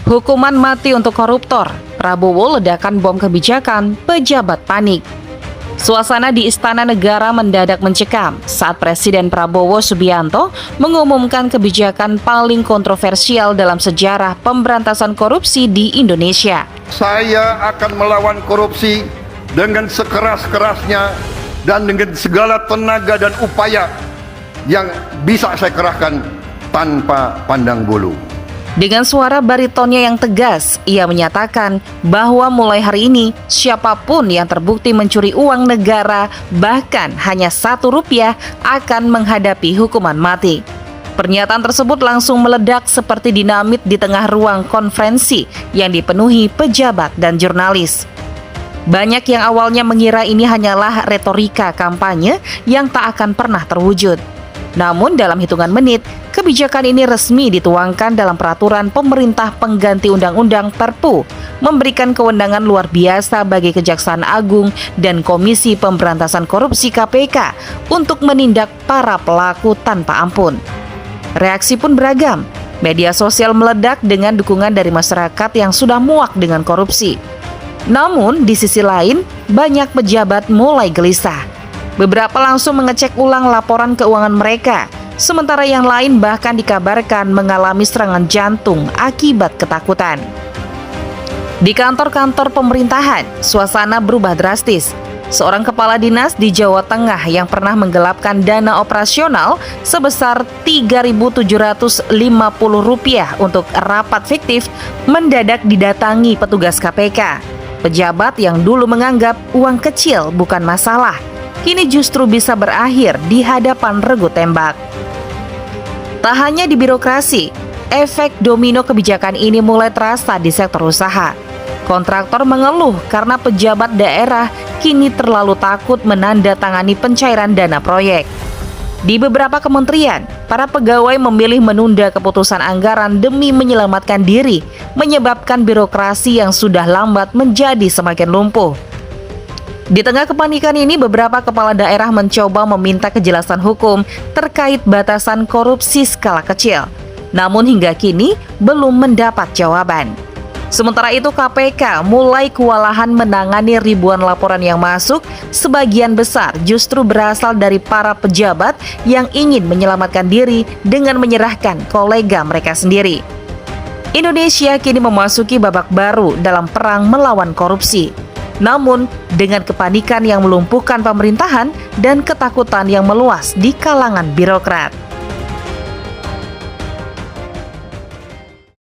Hukuman mati untuk koruptor, Prabowo ledakan bom kebijakan, pejabat panik. Suasana di Istana Negara mendadak mencekam saat Presiden Prabowo Subianto mengumumkan kebijakan paling kontroversial dalam sejarah pemberantasan korupsi di Indonesia. Saya akan melawan korupsi dengan sekeras-kerasnya dan dengan segala tenaga dan upaya yang bisa saya kerahkan tanpa pandang bulu. Dengan suara baritonnya yang tegas, ia menyatakan bahwa mulai hari ini, siapapun yang terbukti mencuri uang negara, bahkan hanya Rp1, akan menghadapi hukuman mati. Pernyataan tersebut langsung meledak seperti dinamit di tengah ruang konferensi yang dipenuhi pejabat dan jurnalis. Banyak yang awalnya mengira ini hanyalah retorika kampanye yang tak akan pernah terwujud. Namun dalam hitungan menit, kebijakan ini resmi dituangkan dalam peraturan pemerintah pengganti Undang-Undang Perpu, memberikan kewenangan luar biasa bagi Kejaksaan Agung dan Komisi Pemberantasan Korupsi KPK untuk menindak para pelaku tanpa ampun. Reaksi pun beragam. Media sosial meledak dengan dukungan dari masyarakat yang sudah muak dengan korupsi. Namun di sisi lain, banyak pejabat mulai gelisah. Beberapa langsung mengecek ulang laporan keuangan mereka, sementara yang lain bahkan dikabarkan mengalami serangan jantung akibat ketakutan. Di kantor-kantor pemerintahan, suasana berubah drastis. Seorang kepala dinas di Jawa Tengah yang pernah menggelapkan dana operasional sebesar Rp3.750 untuk rapat fiktif mendadak didatangi petugas KPK. Pejabat yang dulu menganggap uang kecil bukan masalah, kini justru bisa berakhir di hadapan regu tembak. Tak hanya di birokrasi, efek domino kebijakan ini mulai terasa di sektor usaha. Kontraktor mengeluh karena pejabat daerah kini terlalu takut menandatangani pencairan dana proyek. Di beberapa kementerian, para pegawai memilih menunda keputusan anggaran demi menyelamatkan diri, menyebabkan birokrasi yang sudah lambat menjadi semakin lumpuh. Di tengah kepanikan ini, beberapa kepala daerah mencoba meminta kejelasan hukum terkait batasan korupsi skala kecil. Namun hingga kini belum mendapat jawaban. Sementara itu KPK mulai kewalahan menangani ribuan laporan yang masuk, sebagian besar justru berasal dari para pejabat yang ingin menyelamatkan diri dengan menyerahkan kolega mereka sendiri. Indonesia kini memasuki babak baru dalam perang melawan korupsi. Namun, dengan kepanikan yang melumpuhkan pemerintahan dan ketakutan yang meluas di kalangan birokrat.